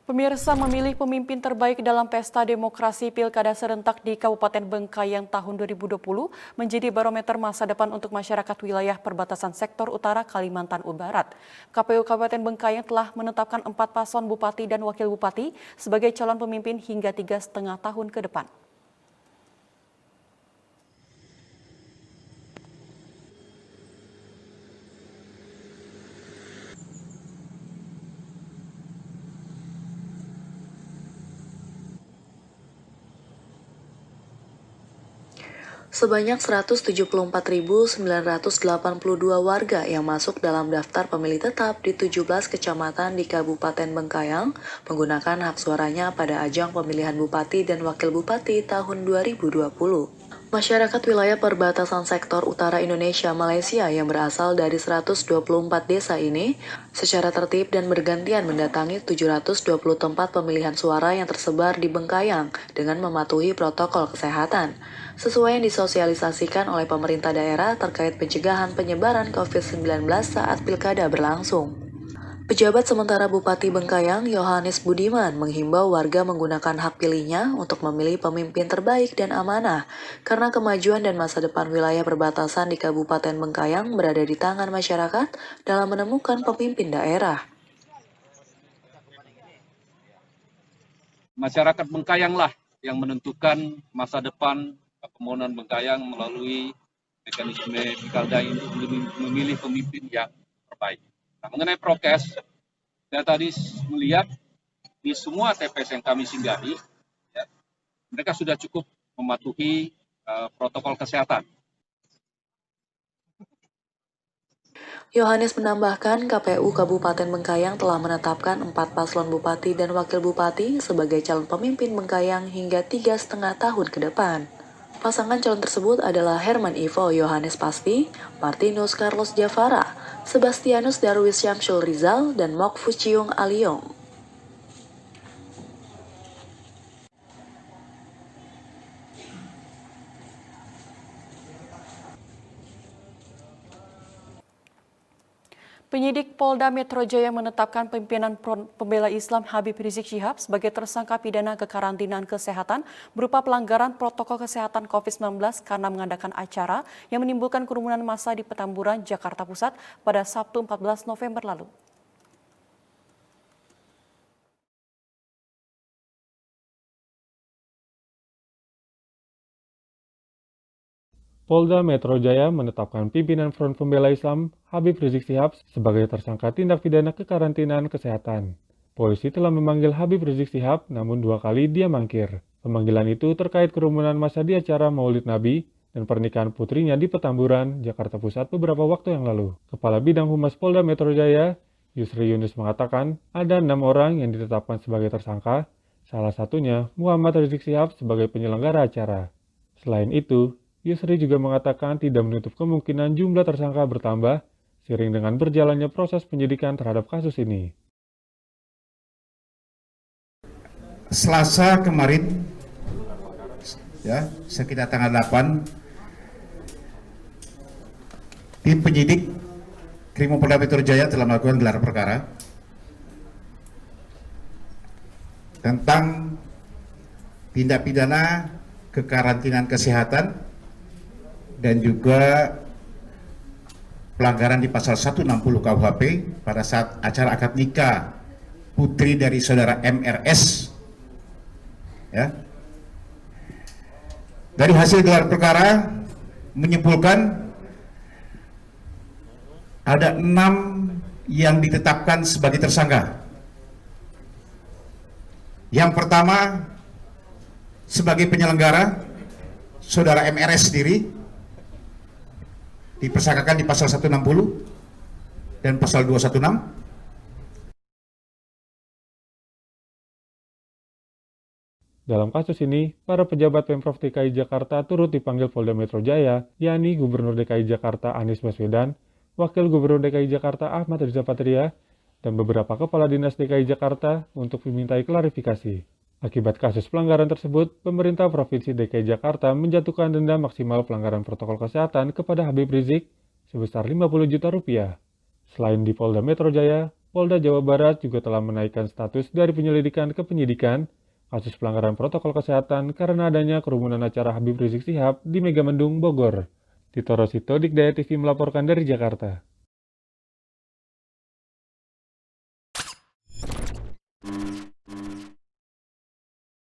Pemirsa, memilih pemimpin terbaik dalam pesta demokrasi Pilkada serentak di Kabupaten Bengkayang tahun 2020 menjadi barometer masa depan untuk masyarakat wilayah perbatasan sektor utara Kalimantan Barat. KPU Kabupaten Bengkayang telah menetapkan 4 paslon bupati dan wakil bupati sebagai calon pemimpin hingga 3,5 tahun ke depan. Sebanyak 174.982 warga yang masuk dalam daftar pemilih tetap di 17 kecamatan di Kabupaten Bengkayang menggunakan hak suaranya pada ajang pemilihan bupati dan wakil bupati tahun 2020. Masyarakat wilayah perbatasan sektor utara Indonesia Malaysia yang berasal dari 124 desa ini secara tertib dan bergantian mendatangi 720 tempat pemilihan suara yang tersebar di Bengkayang dengan mematuhi protokol kesehatan, sesuai yang disosialisasikan oleh pemerintah daerah terkait pencegahan penyebaran COVID-19 saat pilkada berlangsung. Pejabat sementara Bupati Bengkayang, Yohanes Budiman, menghimbau warga menggunakan hak pilihnya untuk memilih pemimpin terbaik dan amanah, karena kemajuan dan masa depan wilayah perbatasan di Kabupaten Bengkayang berada di tangan masyarakat dalam menemukan pemimpin daerah. Masyarakat Bengkayanglah yang menentukan masa depan pemohonan Bengkayang melalui mekanisme Pilkada ini untuk memilih pemimpin yang terbaik. Nah, mengenai prokes, saya tadi melihat di semua TPS yang kami singgahi, ya, mereka sudah cukup mematuhi protokol kesehatan. Yohanes menambahkan KPU Kabupaten Bengkayang telah menetapkan 4 paslon bupati dan wakil bupati sebagai calon pemimpin Bengkayang hingga 3,5 tahun ke depan. Pasangan calon tersebut adalah Herman Ivo Yohanes Pasti, Martinus Carlos Javara, Sebastianus Darwis Syamsul Rizal, dan Mok Fuciung Aliong. Penyidik Polda Metro Jaya menetapkan pimpinan Front Pembela Islam Habib Rizik Syihab sebagai tersangka pidana kekarantinaan kesehatan berupa pelanggaran protokol kesehatan COVID-19 karena mengadakan acara yang menimbulkan kerumunan massa di Petamburan, Jakarta Pusat pada Sabtu 14 November lalu. Polda Metro Jaya menetapkan pimpinan Front Pembela Islam Habib Rizik Syihab sebagai tersangka tindak pidana kekarantinaan kesehatan. Polisi telah memanggil Habib Rizik Syihab, namun 2 kali dia mangkir. Pemanggilan itu terkait kerumunan massa di acara Maulid Nabi dan pernikahan putrinya di Petamburan, Jakarta Pusat beberapa waktu yang lalu. Kepala Bidang Humas Polda Metro Jaya, Yusri Yunus mengatakan ada 6 orang yang ditetapkan sebagai tersangka, salah satunya Muhammad Rizik Syihab sebagai penyelenggara acara. Selain itu, Yusri juga mengatakan tidak menutup kemungkinan jumlah tersangka bertambah seiring dengan berjalannya proses penyidikan terhadap kasus ini. Selasa kemarin, ya, sekitar tanggal 8, tim penyidik Krimopolda Metro Jaya telah melakukan gelar perkara tentang tindak pidana kekarantinaan kesehatan dan juga pelanggaran di pasal 160 KUHP pada saat acara akad nikah putri dari saudara MRS. Ya. Dari hasil gelar perkara menyimpulkan ada 6 yang ditetapkan sebagai tersangka. Yang pertama, sebagai penyelenggara saudara MRS sendiri dipersangkakan di pasal 160 dan pasal 216. Dalam kasus ini, para pejabat Pemprov DKI Jakarta turut dipanggil Polda Metro Jaya, yakni Gubernur DKI Jakarta Anies Baswedan, Wakil Gubernur DKI Jakarta Ahmad Riza Patria, dan beberapa kepala dinas DKI Jakarta untuk dimintai klarifikasi. Akibat kasus pelanggaran tersebut, pemerintah Provinsi DKI Jakarta menjatuhkan denda maksimal pelanggaran protokol kesehatan kepada Habib Rizik sebesar 50 juta rupiah. Selain di Polda Metro Jaya, Polda Jawa Barat juga telah menaikkan status dari penyelidikan ke penyidikan kasus pelanggaran protokol kesehatan karena adanya kerumunan acara Habib Rizik Syihab di Megamendung, Bogor. Tito Rosito, Dikdaya TV melaporkan dari Jakarta.